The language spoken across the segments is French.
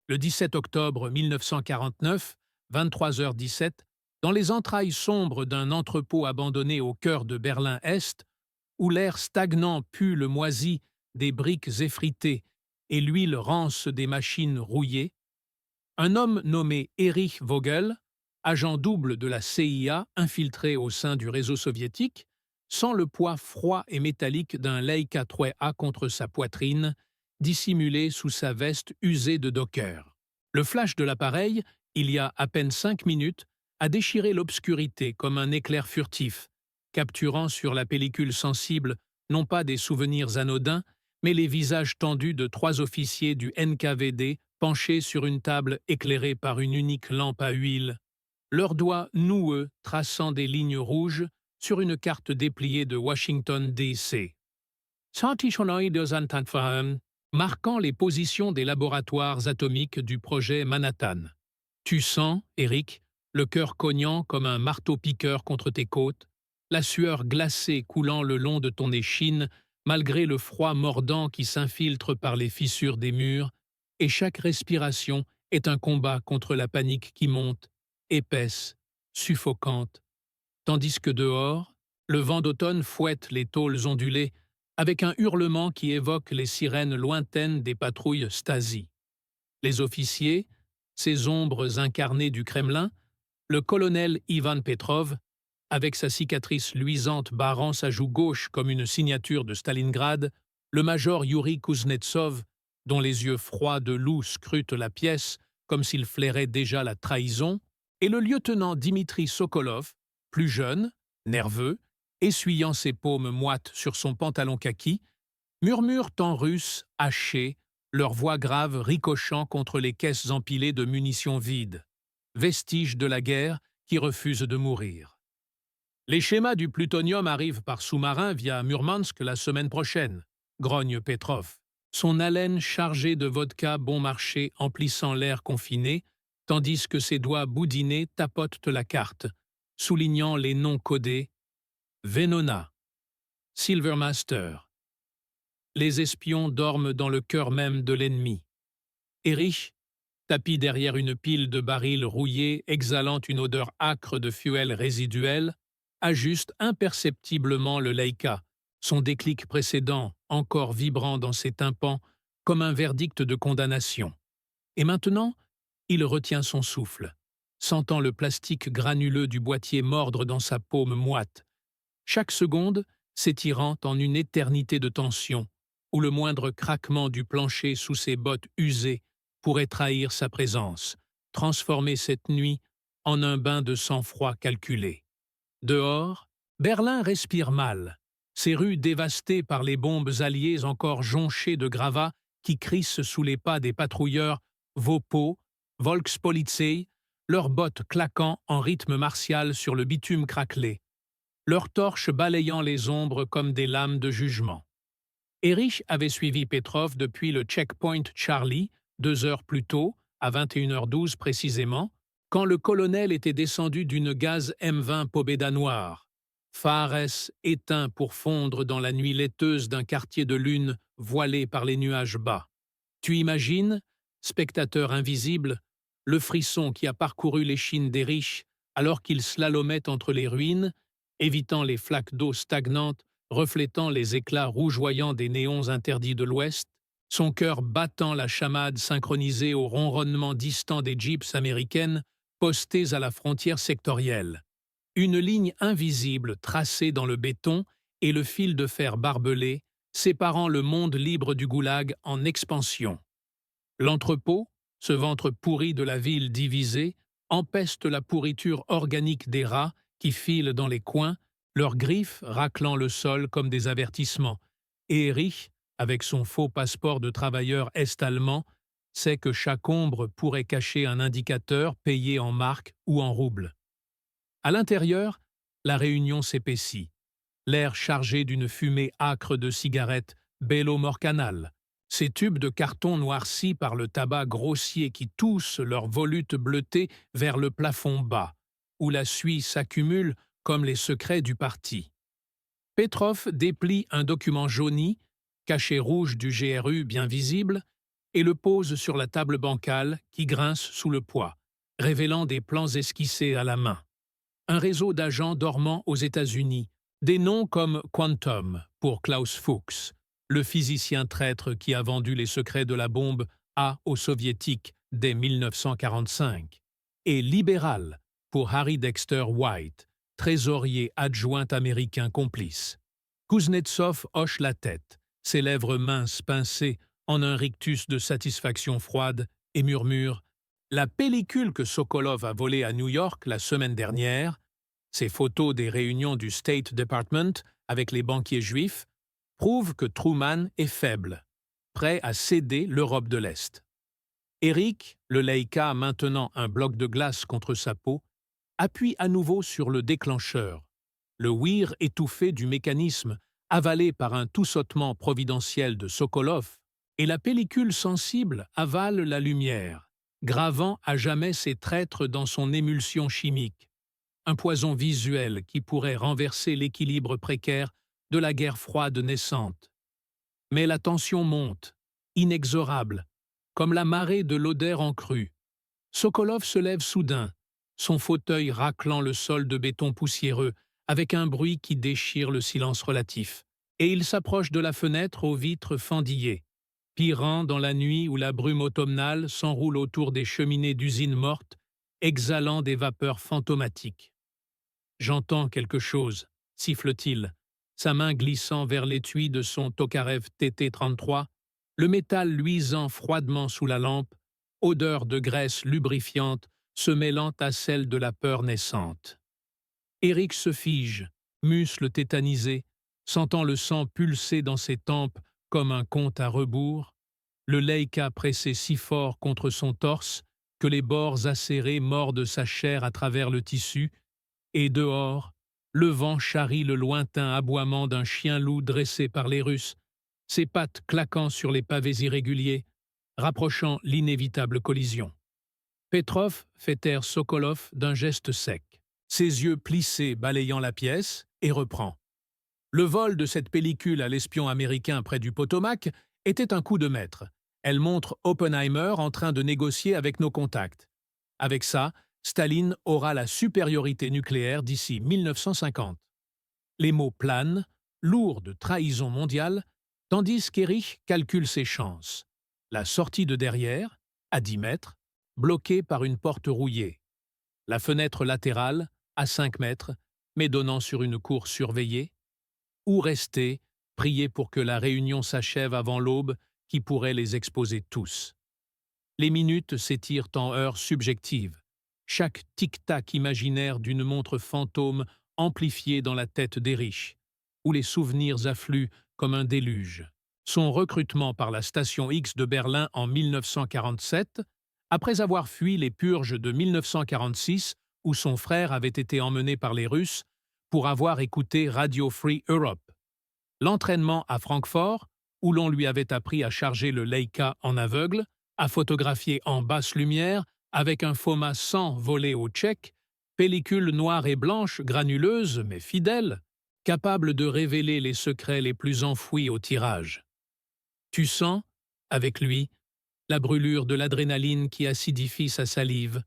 Le 17 octobre 1949, 23h17, dans les entrailles sombres d'un entrepôt abandonné au cœur de Berlin-Est, où l'air stagnant pue le moisi des briques effritées et l'huile rance des machines rouillées, un homme nommé Erich Vogel, agent double de la CIA infiltré au sein du réseau soviétique, sent le poids froid et métallique d'un Leica 3A contre sa poitrine, dissimulé sous sa veste usée de Docker. Le flash de l'appareil, il y a à peine 5 minutes, a déchiré l'obscurité comme un éclair furtif, capturant sur la pellicule sensible non pas des souvenirs anodins, mais les visages tendus de 3 officiers du NKVD penchés sur une table éclairée par une unique lampe à huile, leurs doigts noueux traçant des lignes rouges sur une carte dépliée de Washington, D.C. Marquant les positions des laboratoires atomiques du projet Manhattan. Tu sens, Eric, le cœur cognant comme un marteau-piqueur contre tes côtes, la sueur glacée coulant le long de ton échine malgré le froid mordant qui s'infiltre par les fissures des murs, et chaque respiration est un combat contre la panique qui monte, épaisse, suffocante, tandis que dehors, le vent d'automne fouette les tôles ondulées avec un hurlement qui évoque les sirènes lointaines des patrouilles Stasi. Les officiers, ces ombres incarnées du Kremlin, le colonel Ivan Petrov, avec sa cicatrice luisante barrant sa joue gauche comme une signature de Stalingrad, le major Yuri Kuznetsov, dont les yeux froids de loup scrutent la pièce comme s'il flairait déjà la trahison, et le lieutenant Dimitri Sokolov, plus jeune, nerveux, essuyant ses paumes moites sur son pantalon kaki, murmurent en russe, haché, leurs voix graves ricochant contre les caisses empilées de munitions vides, vestiges de la guerre qui refuse de mourir. Les schémas du plutonium arrivent par sous-marin via Murmansk la semaine prochaine, grogne Petrov, son haleine chargée de vodka bon marché emplissant l'air confiné, tandis que ses doigts boudinés tapotent la carte, soulignant les noms codés Venona, Silvermaster. Les espions dorment dans le cœur même de l'ennemi. Erich, tapi derrière une pile de barils rouillés exhalant une odeur âcre de fuel résiduel, ajuste imperceptiblement le Leica, son déclic précédent encore vibrant dans ses tympans comme un verdict de condamnation. Et maintenant, il retient son souffle, sentant le plastique granuleux du boîtier mordre dans sa paume moite, chaque seconde s'étirant en une éternité de tension, où le moindre craquement du plancher sous ses bottes usées pourrait trahir sa présence, transformer cette nuit en un bain de sang-froid calculé. Dehors, Berlin respire mal, ses rues dévastées par les bombes alliées encore jonchées de gravats qui crissent sous les pas des patrouilleurs Vopo, Volkspolizei, leurs bottes claquant en rythme martial sur le bitume craquelé, leurs torches balayant les ombres comme des lames de jugement. Erich avait suivi Petrov depuis le checkpoint Charlie, 2 heures plus tôt, à 21h12 précisément, quand le colonel était descendu d'une gaz M20 Pobeda noire, phares éteints pour fondre dans la nuit laiteuse d'un quartier de lune voilé par les nuages bas. Tu imagines, spectateur invisible, le frisson qui a parcouru l'échine d'Erich alors qu'il slalomait entre les ruines, évitant les flaques d'eau stagnantes, reflétant les éclats rougeoyants des néons interdits de l'Ouest, son cœur battant la chamade synchronisée au ronronnement distant des jeeps américaines postées à la frontière sectorielle. Une ligne invisible tracée dans le béton et le fil de fer barbelé, séparant le monde libre du goulag en expansion. L'entrepôt, ce ventre pourri de la ville divisée, empeste la pourriture organique des rats qui filent dans les coins, leurs griffes raclant le sol comme des avertissements, et Erich, avec son faux passeport de travailleur est-allemand, sait que chaque ombre pourrait cacher un indicateur payé en marques ou en roubles. À l'intérieur, la réunion s'épaissit, l'air chargé d'une fumée âcre de cigarettes Bello Morcanal, ces tubes de carton noircis par le tabac grossier qui toussent leurs volutes bleutées vers le plafond bas, où la suie s'accumule comme les secrets du parti. Petrov déplie un document jauni, cachet rouge du GRU bien visible, et le pose sur la table bancale qui grince sous le poids, révélant des plans esquissés à la main. Un réseau d'agents dormant aux États-Unis, des noms comme Quantum pour Klaus Fuchs, le physicien traître qui a vendu les secrets de la bombe aux Soviétiques dès 1945, et Libéral pour Harry Dexter White, trésorier adjoint américain complice. Kuznetsov hoche la tête, ses lèvres minces pincées en un rictus de satisfaction froide, et murmure « La pellicule que Sokolov a volée à New York la semaine dernière, ces photos des réunions du State Department avec les banquiers juifs, prouvent que Truman est faible, prêt à céder l'Europe de l'Est. » Eric, le Leica maintenant un bloc de glace contre sa peau, appuie à nouveau sur le déclencheur. Le whir étouffé du mécanisme, avalé par un tout-sautement providentiel de Sokolov, et la pellicule sensible avale la lumière, gravant à jamais ses traîtres dans son émulsion chimique. Un poison visuel qui pourrait renverser l'équilibre précaire de la guerre froide naissante. Mais la tension monte, inexorable, comme la marée de l'Oder en crue. Sokolov se lève soudain, son fauteuil raclant le sol de béton poussiéreux, avec un bruit qui déchire le silence relatif, et il s'approche de la fenêtre aux vitres fendillées, pirant dans la nuit où la brume automnale s'enroule autour des cheminées d'usines mortes, exhalant des vapeurs fantomatiques. « J'entends quelque chose », siffle-t-il, sa main glissant vers l'étui de son Tokarev TT-33, le métal luisant froidement sous la lampe, odeur de graisse lubrifiante se mêlant à celle de la peur naissante. Eric se fige, muscles tétanisés, sentant le sang pulser dans ses tempes comme un compte à rebours, le Leica pressé si fort contre son torse que les bords acérés mordent sa chair à travers le tissu, et dehors, le vent charrie le lointain aboiement d'un chien-loup dressé par les Russes, ses pattes claquant sur les pavés irréguliers, rapprochant l'inévitable collision. Petrov fait taire Sokolov d'un geste sec, ses yeux plissés balayant la pièce, et reprend. Le vol de cette pellicule à l'espion américain près du Potomac était un coup de maître. Elle montre Oppenheimer en train de négocier avec nos contacts. Avec ça, Staline aura la supériorité nucléaire d'ici 1950. Les mots planent, lourds de trahison mondiale, tandis qu'Erich calcule ses chances. La sortie de derrière, à 10 mètres, bloquée par une porte rouillée. La fenêtre latérale, à 5 mètres, mais donnant sur une cour surveillée. Ou rester, prier pour que la réunion s'achève avant l'aube qui pourrait les exposer tous. Les minutes s'étirent en heures subjectives, chaque tic-tac imaginaire d'une montre fantôme amplifiée dans la tête d'Erich, où les souvenirs affluent comme un déluge. Son recrutement par la station X de Berlin en 1947, après avoir fui les purges de 1946, où son frère avait été emmené par les Russes pour avoir écouté Radio Free Europe. L'entraînement à Francfort, où l'on lui avait appris à charger le Leica en aveugle, à photographier en basse lumière avec un FOMA 100 volé au Tchèque, pellicule noire et blanche, granuleuse mais fidèle, capable de révéler les secrets les plus enfouis au tirage. Tu sens, avec lui, la brûlure de l'adrénaline qui acidifie sa salive,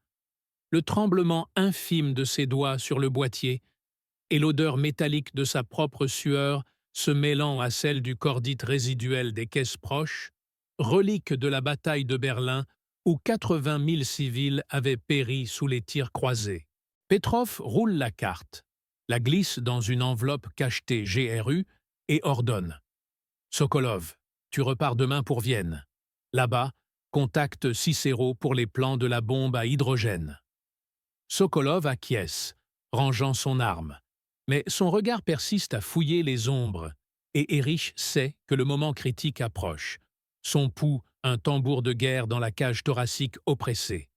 le tremblement infime de ses doigts sur le boîtier et l'odeur métallique de sa propre sueur se mêlant à celle du cordite résiduel des caisses proches, relique de la bataille de Berlin où 80 000 civils avaient péri sous les tirs croisés. Petrov roule la carte, la glisse dans une enveloppe cachetée GRU et ordonne « Sokolov, tu repars demain pour Vienne. Là-bas, contacte Cicéro pour les plans de la bombe à hydrogène. » Sokolov acquiesce, rangeant son arme, mais son regard persiste à fouiller les ombres, et Erich sait que le moment critique approche, son pouls un tambour de guerre dans la cage thoracique oppressée.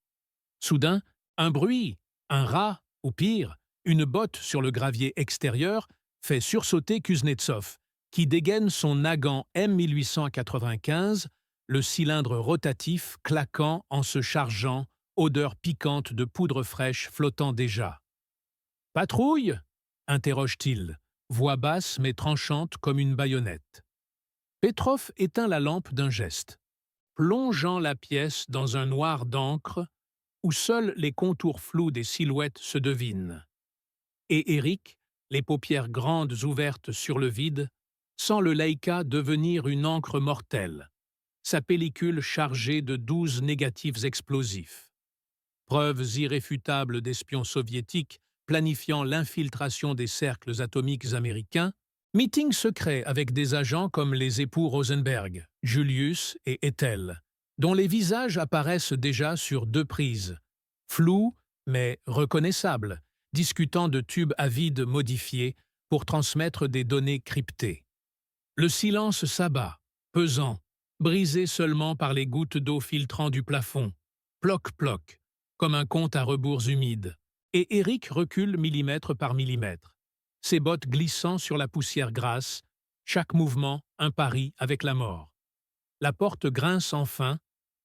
Soudain, un bruit, un rat, ou pire, une botte sur le gravier extérieur fait sursauter Kuznetsov, qui dégaine son Nagant M1895, le cylindre rotatif claquant en se chargeant, odeur piquante de poudre fraîche flottant déjà. « Patrouille ?» interroge-t-il, voix basse mais tranchante comme une baïonnette. Petrov éteint la lampe d'un geste. plongeant la pièce dans un noir d'encre où seuls les contours flous des silhouettes se devinent. Et Eric, les paupières grandes ouvertes sur le vide, sent le Leica devenir une encre mortelle, sa pellicule chargée de 12 négatifs explosifs. Preuves irréfutables d'espions soviétiques planifiant l'infiltration des cercles atomiques américains, meeting secret avec des agents comme les époux Rosenberg, Julius et Ethel, dont les visages apparaissent déjà sur 2 prises, flous mais reconnaissables, discutant de tubes à vide modifiés pour transmettre des données cryptées. Le silence s'abat, pesant, brisé seulement par les gouttes d'eau filtrant du plafond, ploc-ploc, comme un compte à rebours humide, et Eric recule millimètre par millimètre, ses bottes glissant sur la poussière grasse, chaque mouvement un pari avec la mort. La porte grince enfin,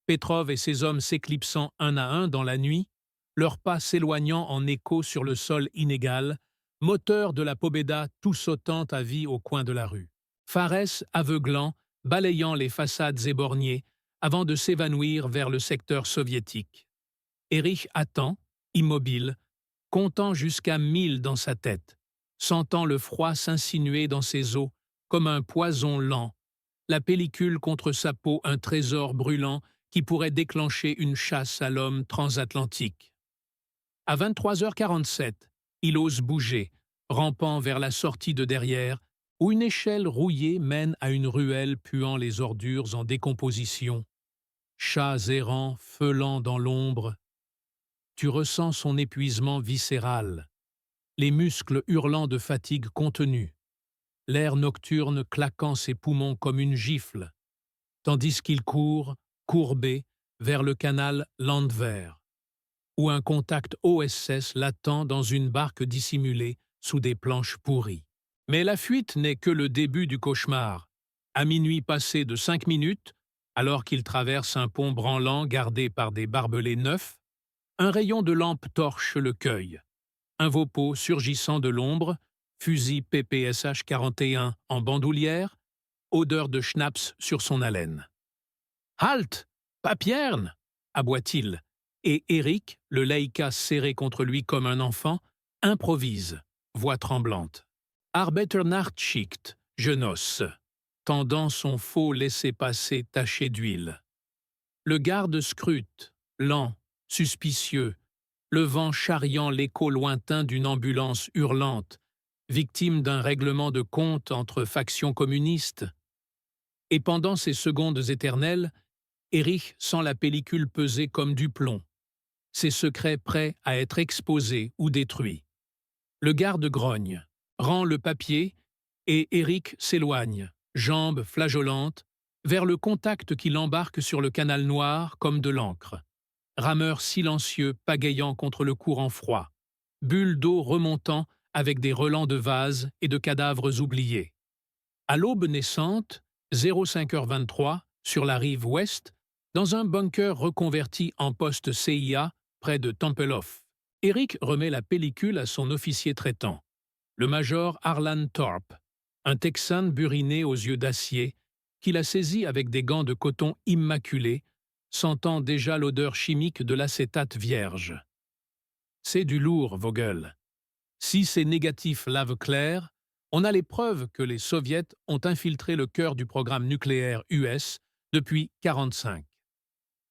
Petrov et ses hommes s'éclipsant un à un dans la nuit, leurs pas s'éloignant en écho sur le sol inégal, moteur de la Pobeda tout sautant à vie au coin de la rue. Fares aveuglant, balayant les façades éborgnées, avant de s'évanouir vers le secteur soviétique. Erich attend, immobile, comptant jusqu'à 1000 dans sa tête, sentant le froid s'insinuer dans ses os comme un poison lent, la pellicule contre sa peau un trésor brûlant qui pourrait déclencher une chasse à l'homme transatlantique. À 23h47, il ose bouger, rampant vers la sortie de derrière, où une échelle rouillée mène à une ruelle puant les ordures en décomposition. Chats errants, feulant dans l'ombre. Tu ressens son épuisement viscéral, les muscles hurlant de fatigue contenue, l'air nocturne claquant ses poumons comme une gifle, tandis qu'il court, courbé, vers le canal Landwehr, où un contact OSS l'attend dans une barque dissimulée sous des planches pourries. Mais la fuite n'est que le début du cauchemar. À minuit passé de 5 minutes, alors qu'il traverse un pont branlant gardé par des barbelés neufs, un rayon de lampe torche le cueille. Un Vopo surgissant de l'ombre, fusil PPSH 41 en bandoulière, odeur de schnapps sur son haleine. « Halt! Papierne !» aboie-t-il, et Eric, le Leica serré contre lui comme un enfant, improvise, voix tremblante. « Arbeiternachtschicht, Genosse !» tendant son faux laissez-passer taché d'huile. Le garde scrute, lent, suspicieux, le vent charriant l'écho lointain d'une ambulance hurlante, victime d'un règlement de compte entre factions communistes. Et pendant ces secondes éternelles, Erich sent la pellicule peser comme du plomb, ses secrets prêts à être exposés ou détruits. Le garde grogne, rend le papier, et Eric s'éloigne, jambes flageolantes, vers le contact qui l'embarque sur le canal noir comme de l'encre. Rameur silencieux pagayant contre le courant froid, bulles d'eau remontant avec des relents de vases et de cadavres oubliés. À l'aube naissante, 05h23, sur la rive ouest, dans un bunker reconverti en poste CIA près de Tempelhof, Eric remet la pellicule à son officier traitant, le major Harlan Thorpe, un Texan buriné aux yeux d'acier, qu'il a saisi avec des gants de coton immaculés, sentant déjà l'odeur chimique de l'acétate vierge. C'est du lourd, Vogel. Si ces négatifs lavent clair, on a les preuves que les Soviets ont infiltré le cœur du programme nucléaire US depuis 1945.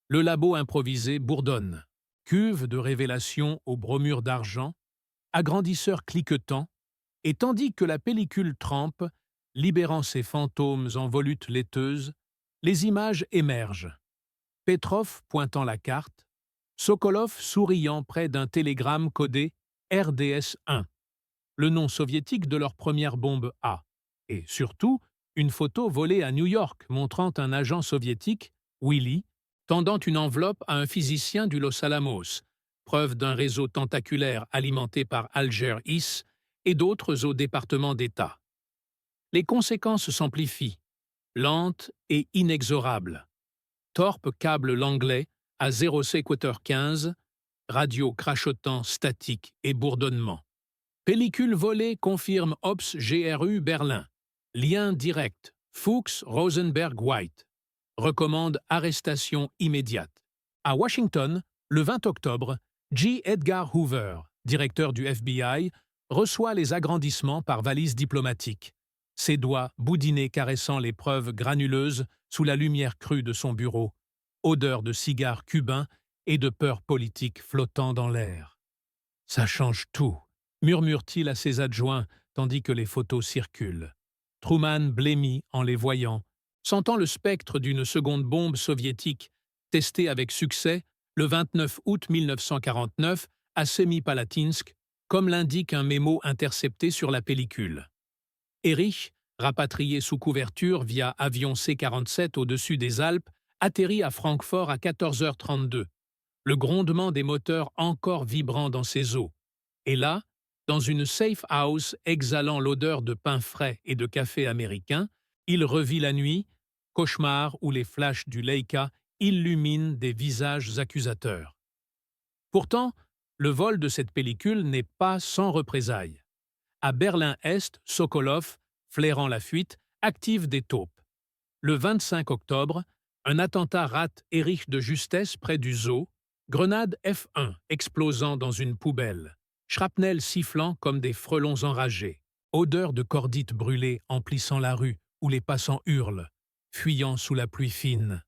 Le labo improvisé bourdonne, cuve de révélation au bromure d'argent, agrandisseur cliquetant, et tandis que la pellicule trempe, libérant ses fantômes en volutes laiteuses, les images émergent. Petrov pointant la carte, Sokolov souriant près d'un télégramme codé RDS-1, le nom soviétique de leur première bombe A, et surtout une photo volée à New York montrant un agent soviétique, Willy, tendant une enveloppe à un physicien du Los Alamos, preuve d'un réseau tentaculaire alimenté par Alger Hiss et d'autres au département d'État. Les conséquences s'amplifient, lentes et inexorables. Thorpe câble l'anglais à 0,15, radio crachotant, statique et bourdonnement. Pellicule volée confirme Ops GRU Berlin. Lien direct, Fuchs Rosenberg White. recommande arrestation immédiate. À Washington, le 20 octobre, J. Edgar Hoover, directeur du FBI, reçoit les agrandissements par valise diplomatique, ses doigts boudinés caressant les preuves granuleuses sous la lumière crue de son bureau, odeur de cigares cubains et de peur politique flottant dans l'air. « Ça change tout », murmure-t-il à ses adjoints tandis que les photos circulent. Truman blêmit en les voyant, sentant le spectre d'une seconde bombe soviétique testée avec succès le 29 août 1949 à Semipalatinsk, comme l'indique un mémo intercepté sur la pellicule. Erich, rapatrié sous couverture via avion C-47 au-dessus des Alpes, atterrit à Francfort à 14h32, le grondement des moteurs encore vibrant dans ses os. Et là, dans une safe house exhalant l'odeur de pain frais et de café américain, il revit la nuit, cauchemar où les flashs du Leica illuminent des visages accusateurs. Pourtant, le vol de cette pellicule n'est pas sans représailles. À Berlin-Est, Sokolov, flairant la fuite, active des taupes. Le 25 octobre, un attentat rate Erich de justesse près du zoo, grenade F1 explosant dans une poubelle, shrapnel sifflant comme des frelons enragés, odeur de cordite brûlée emplissant la rue où les passants hurlent, fuyant sous la pluie fine.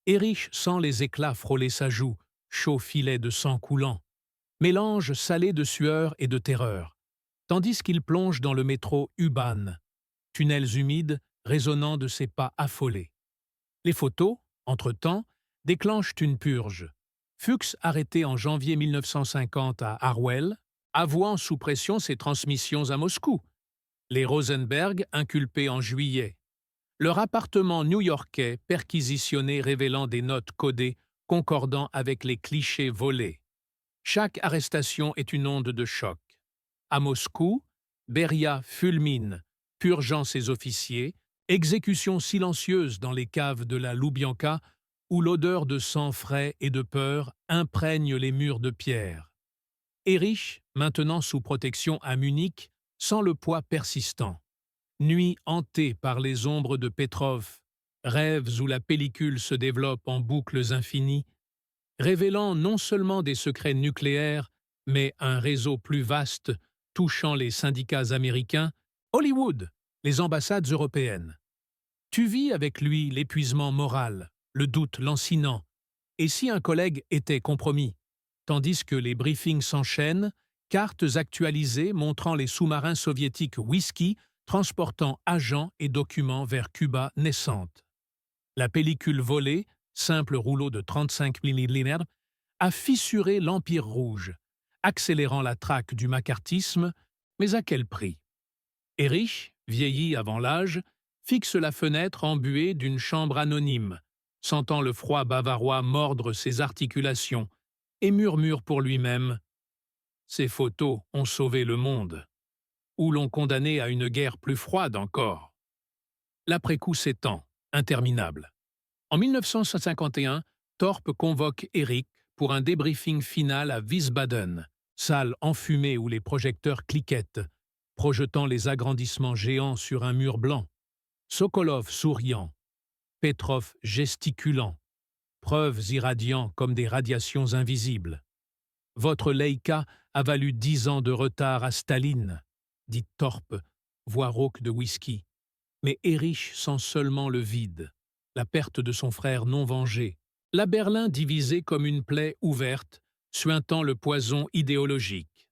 Erich sent les éclats frôler sa joue, chaud filet de sang coulant, mélange salé de sueur et de terreur, tandis qu'il plonge dans le métro U-Bahn, tunnels humides résonnant de ses pas affolés. Les photos, entre-temps, déclenchent une purge. Fuchs arrêté en janvier 1950 à Harwell, avouant sous pression ses transmissions à Moscou. Les Rosenberg inculpés en juillet. Leur appartement new-yorkais perquisitionné révélant des notes codées concordant avec les clichés volés. Chaque arrestation est une onde de choc. À Moscou, Beria fulmine, purgeant ses officiers, exécution silencieuse dans les caves de la Loubianka où l'odeur de sang frais et de peur imprègne les murs de pierre. Erich, maintenant sous protection à Munich, sent le poids persistant. Nuit hantée par les ombres de Petrov, rêves où la pellicule se développe en boucles infinies, révélant non seulement des secrets nucléaires, mais un réseau plus vaste touchant les syndicats américains, Hollywood, les ambassades européennes. Tu vis avec lui l'épuisement moral, le doute lancinant, et si un collègue était compromis, tandis que les briefings s'enchaînent, cartes actualisées montrant les sous-marins soviétiques Whisky transportant agents et documents vers Cuba naissante. La pellicule volée, simple rouleau de 35 mm, a fissuré l'Empire rouge, accélérant la traque du macartisme, mais à quel prix? Erich, vieilli avant l'âge, fixe la fenêtre embuée d'une chambre anonyme, sentant le froid bavarois mordre ses articulations, et murmure pour lui-même « Ces photos ont sauvé le monde » ou l'ont condamné à une guerre plus froide encore. L'après-coup s'étend, interminable. En 1951, Thorpe convoque Erich pour un débriefing final à Wiesbaden, salle enfumée où les projecteurs cliquettent, projetant les agrandissements géants sur un mur blanc. Sokolov souriant, Petrov gesticulant, preuves irradiant comme des radiations invisibles. « Votre Leica a valu 10 ans de retard à Staline », dit Thorpe, voix rauque de whisky. Mais Erich sent seulement le vide, la perte de son frère non vengé, la Berlin divisée comme une plaie ouverte, suintant le poison idéologique.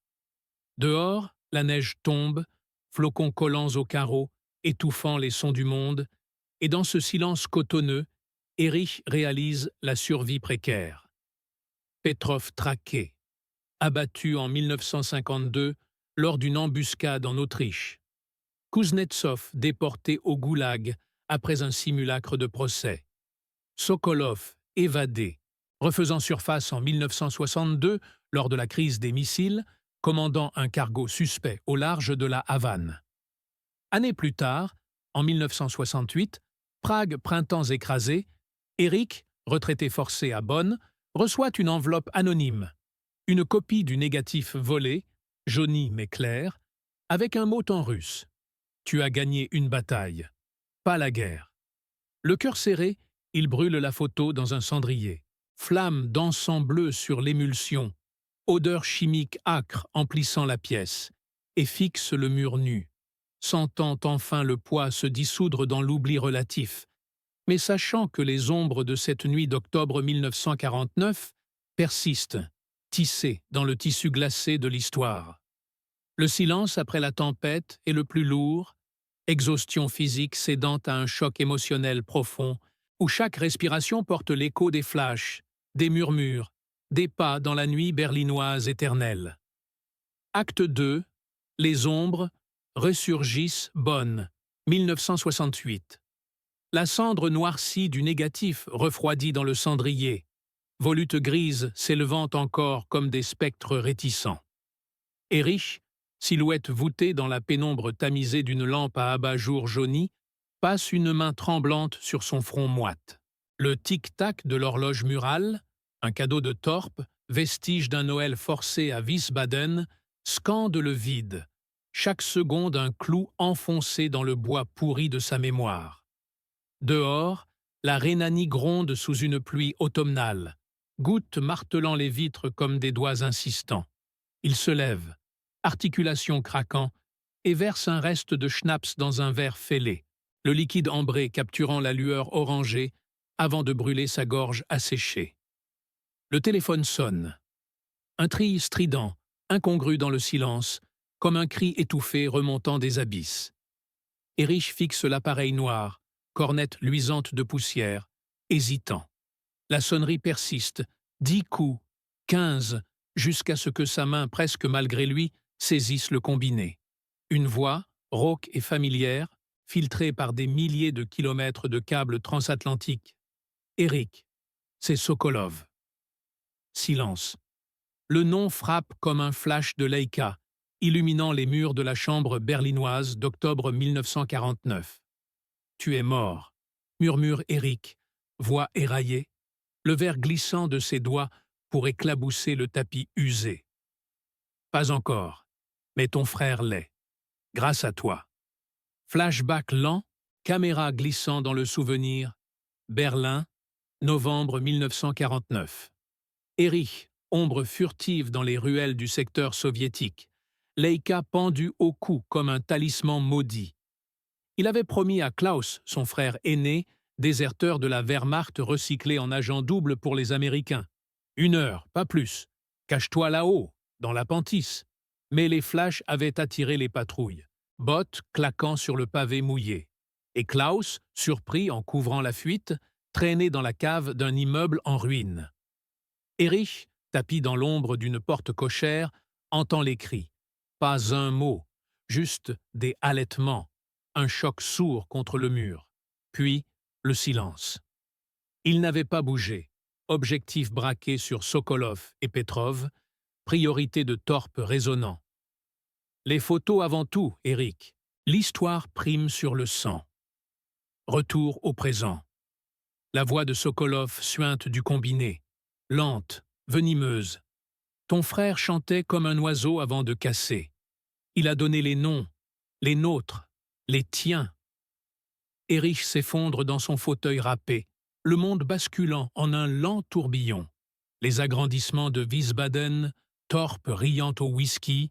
Dehors, la neige tombe, flocons collants aux carreaux, étouffant les sons du monde, et dans ce silence cotonneux, Erich réalise la survie précaire. Petrov traqué, abattu en 1952 lors d'une embuscade en Autriche. Kuznetsov déporté au goulag après un simulacre de procès. Sokolov évadé, refaisant surface en 1962 lors de la crise des missiles, commandant un cargo suspect au large de la Havane. Années plus tard, en 1968, Prague printemps écrasé, Erich, retraité forcé à Bonn, reçoit une enveloppe anonyme, une copie du négatif volé, jauni mais clair, avec un mot en russe. « Tu as gagné une bataille, pas la guerre ». Le cœur serré, Il brûle la photo dans un cendrier. Flamme d'encens bleu sur l'émulsion. Odeur chimique âcre emplissant la pièce. Et fixe le mur nu. Sentant enfin le poids se dissoudre dans l'oubli relatif, mais sachant que les ombres de cette nuit d'octobre 1949 persistent, tissées dans le tissu glacé de l'histoire. Le silence après la tempête est le plus lourd, exhaustion physique cédant à un choc émotionnel profond, où chaque respiration porte l'écho des flashs, des murmures, des pas dans la nuit berlinoise éternelle. Acte 2, les ombres ressurgissent Bonn, 1968. La cendre noircie du négatif refroidit dans le cendrier, volutes grises s'élevant encore comme des spectres réticents. Erich, silhouette voûtée dans la pénombre tamisée d'une lampe à abat-jour jaunie, passe une main tremblante sur son front moite. Le tic-tac de l'horloge murale, un cadeau de Torp, vestige d'un Noël forcé à Wiesbaden, scande le vide, chaque seconde un clou enfoncé dans le bois pourri de sa mémoire. Dehors, la Rhénanie gronde sous une pluie automnale, gouttes martelant les vitres comme des doigts insistants. Il se lève, articulation craquant, et verse un reste de schnapps dans un verre fêlé, le liquide ambré capturant la lueur orangée avant de brûler sa gorge asséchée. Le téléphone sonne. Un tri strident, incongru dans le silence, comme un cri étouffé remontant des abysses. Erich fixe l'appareil noir, cornette luisante de poussière, hésitant. La sonnerie persiste, 10 coups, 15, jusqu'à ce que sa main, presque malgré lui, saisisse le combiné. Une voix, rauque et familière, filtrée par des milliers de kilomètres de câbles transatlantiques. « Eric, c'est Sokolov. » Silence. Le nom frappe comme un flash de Leica, illuminant les murs de la chambre berlinoise d'octobre 1949. « Tu es mort », murmure Eric, voix éraillée, le verre glissant de ses doigts pour éclabousser le tapis usé. « Pas encore, mais ton frère l'est. Grâce à toi. » Flashback lent, caméra glissant dans le souvenir. Berlin, novembre 1949. Erich, ombre furtive dans les ruelles du secteur soviétique. Leica pendu au cou comme un talisman maudit. Il avait promis à Klaus, son frère aîné, déserteur de la Wehrmacht recyclé en agent double pour les Américains. 1 heure, pas plus. Cache-toi là-haut, dans l'appentis. Mais les flashs avaient attiré les patrouilles, bottes claquant sur le pavé mouillé. Et Klaus, surpris en couvrant la fuite, traîné dans la cave d'un immeuble en ruine. Erich, tapi dans l'ombre d'une porte cochère, entend les cris. Pas un mot, juste des halètements, un choc sourd contre le mur. Puis, le silence. Il n'avait pas bougé, objectif braqué sur Sokolov et Petrov, priorité de Torp résonnant. Les photos avant tout, Eric. L'histoire prime sur le sang. Retour au présent. La voix de Sokolov suinte du combiné, lente, venimeuse. Ton frère chantait comme un oiseau avant de casser. Il a donné les noms, les nôtres, les tiens. Erich s'effondre dans son fauteuil râpé, le monde basculant en un lent tourbillon. Les agrandissements de Wiesbaden, Torp riant au whisky,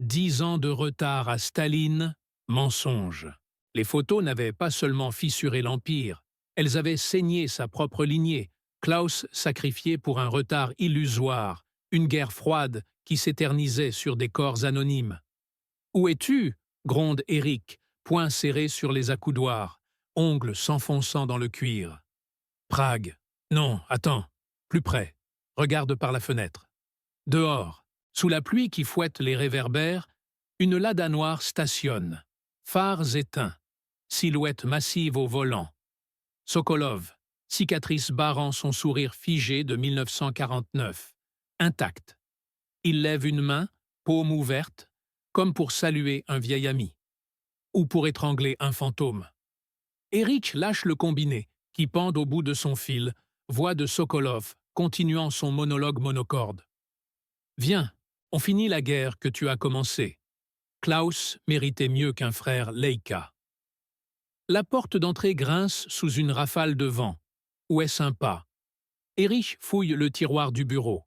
10 ans de retard à Staline, mensonge. Les photos n'avaient pas seulement fissuré l'Empire, elles avaient saigné sa propre lignée, Klaus sacrifié pour un retard illusoire, une guerre froide qui s'éternisait sur des corps anonymes. « Où es-tu » gronde Eric, poing serré sur les accoudoirs, ongles s'enfonçant dans le cuir. Prague. Non, attends, plus près. Regarde par la fenêtre. Dehors, sous la pluie qui fouette les réverbères, une Lada noire stationne, phares éteints, silhouette massive au volant. Sokolov, cicatrice barrant son sourire figé de 1949, intact. Il lève une main, paume ouverte, comme pour saluer un vieil ami, ou pour étrangler un fantôme. Erich lâche le combiné, qui pend au bout de son fil, voix de Sokolov, continuant son monologue monocorde. « Viens, on finit la guerre que tu as commencée. Klaus méritait mieux qu'un frère Leica. » La porte d'entrée grince sous une rafale de vent. ou est-ce un pas? Erich fouille le tiroir du bureau.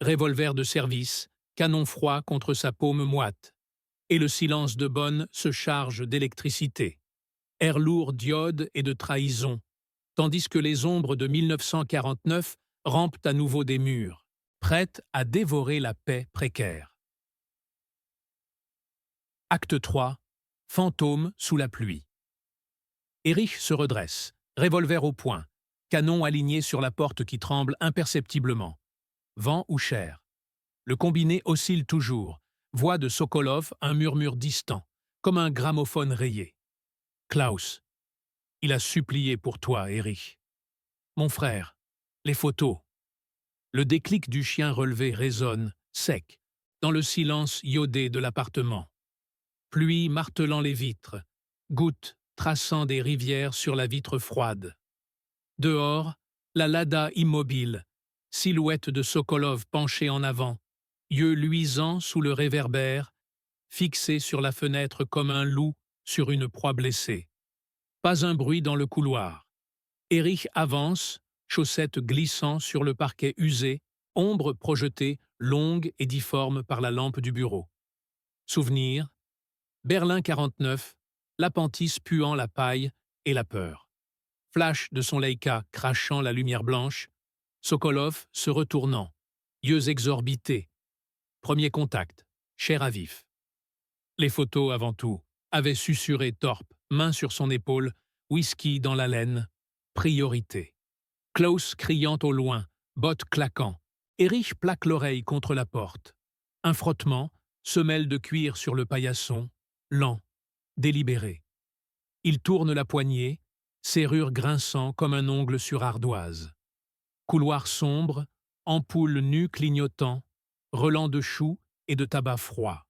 Revolver de service, canon froid contre sa paume moite. Et le silence de Bonne se charge d'électricité. Air lourd d'iode et de trahison, tandis que les ombres de 1949 rampent à nouveau des murs, prêtes à dévorer la paix précaire. Acte 3. Fantôme sous la pluie. Erich se redresse, revolver au poing, canon aligné sur la porte qui tremble imperceptiblement. Vent ou chair. Le combiné oscille toujours, voix de Sokolov un murmure distant, comme un gramophone rayé. Klaus. Il a supplié pour toi, Erich. Mon frère. Les photos. Le déclic du chien relevé résonne, sec, dans le silence iodé de l'appartement. Pluie martelant les vitres, gouttes traçant des rivières sur la vitre froide. Dehors, la Lada immobile, silhouette de Sokolov penchée en avant, yeux luisants sous le réverbère, fixé sur la fenêtre comme un loup sur une proie blessée. Pas un bruit dans le couloir. Erich avance, chaussettes glissant sur le parquet usé, ombre projetée, longue et difforme par la lampe du bureau. Souvenir, Berlin 49, l'appentis puant la paille et la peur. Flash de son Leica crachant la lumière blanche, Sokolov se retournant, yeux exorbités. Premier contact, chair à vif. Les photos avant tout, avait susurré Torp, main sur son épaule, whisky dans la laine, priorité. Klaus criant au loin, bottes claquant. Erich plaque l'oreille contre la porte. Un frottement, semelle de cuir sur le paillasson, lent, délibéré. Il tourne la poignée, serrure grinçant comme un ongle sur ardoise. Couloir sombre, ampoule nue clignotant, relent de choux et de tabac froid.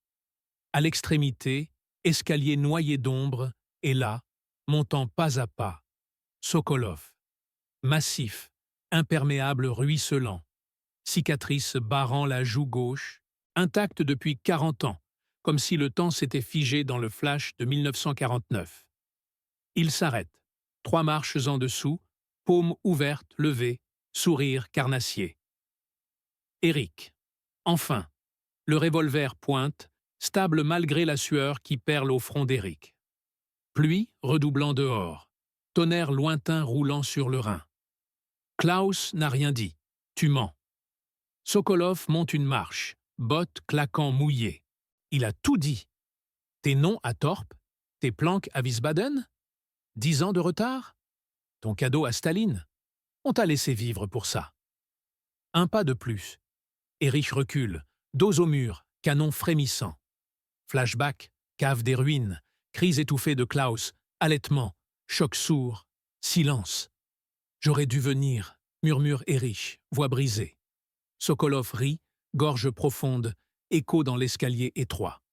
À l'extrémité, escalier noyé d'ombre, et là, montant pas à pas, Sokolov. Massif, imperméable ruisselant, cicatrice barrant la joue gauche, intacte depuis 40 ans, comme si le temps s'était figé dans le flash de 1949. Il s'arrête, 3 marches en dessous, paume ouverte, levée, sourire carnassier. Erich. Enfin, le revolver pointe, stable malgré la sueur qui perle au front d'Erich. Pluie redoublant dehors, tonnerre lointain roulant sur le Rhin. Klaus n'a rien dit. Tu mens. Sokolov monte une marche, bottes claquant mouillées. Il a tout dit. Tes noms à Torp, tes planques à Wiesbaden, 10 ans de retard, ton cadeau à Staline. On t'a laissé vivre pour ça. Un pas de plus. Erich recule, dos au mur, canon frémissant. Flashback, cave des ruines, cris étouffés de Klaus, halètement, choc sourd, silence. J'aurais dû venir, murmure Erich, voix brisée. Sokolov rit, gorge profonde, écho dans l'escalier étroit.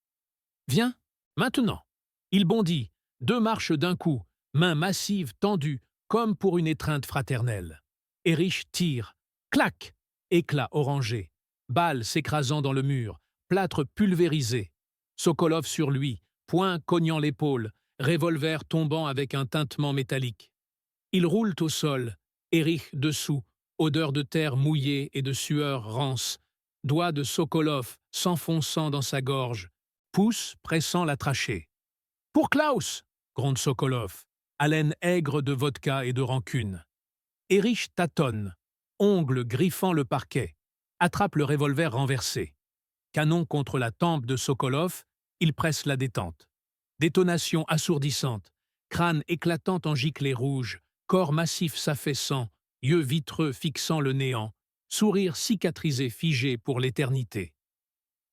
Viens, maintenant. Il bondit, 2 marches d'un coup, mains massives tendues, comme pour une étreinte fraternelle. Erich tire, clac, éclat orangé, balle s'écrasant dans le mur, plâtre pulvérisé. Sokolov sur lui, poing cognant l'épaule, revolver tombant avec un tintement métallique. Ils roulent au sol, Erich dessous, odeur de terre mouillée et de sueur rance, doigts de Sokolov s'enfonçant dans sa gorge, pouce pressant la trachée. « Pour Klaus !» gronde Sokolov, haleine aigre de vodka et de rancune. Erich tâtonne, ongles griffant le parquet, attrape le revolver renversé. Canon contre la tempe de Sokolov, il presse la détente. Détonation assourdissante, crâne éclatant en giclée rouge, corps massif s'affaissant, yeux vitreux fixant le néant, sourire cicatrisé figé pour l'éternité.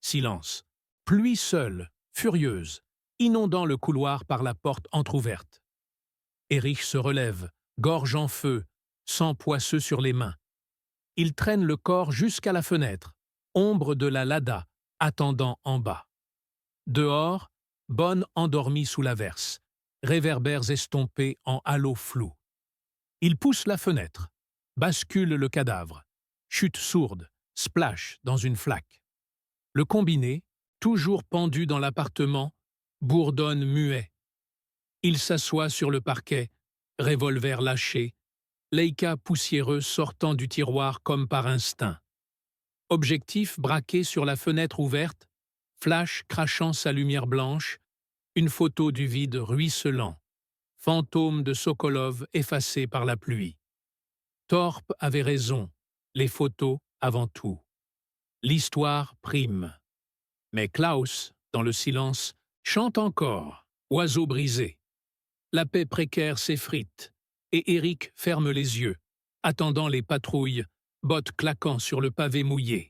Silence. Pluie seule, furieuse, inondant le couloir par la porte entr'ouverte. Erich se relève, gorge en feu, sang poisseux sur les mains. Il traîne le corps jusqu'à la fenêtre, ombre de la Lada, attendant en bas. Dehors, Bonne endormie sous l'averse, réverbères estompés en halo flou. Il pousse la fenêtre, bascule le cadavre, chute sourde, splash dans une flaque. Le combiné, toujours pendu dans l'appartement, bourdonne muet. Il s'assoit sur le parquet, revolver lâché, Leica poussiéreux sortant du tiroir comme par instinct. Objectif braqué sur la fenêtre ouverte, flash crachant sa lumière blanche, une photo du vide ruisselant, fantôme de Sokolov effacé par la pluie. Thorpe avait raison, les photos avant tout. L'histoire prime. Mais Klaus, dans le silence, chante encore, oiseau brisé. La paix précaire s'effrite, et Eric ferme les yeux, attendant les patrouilles, bottes claquant sur le pavé mouillé.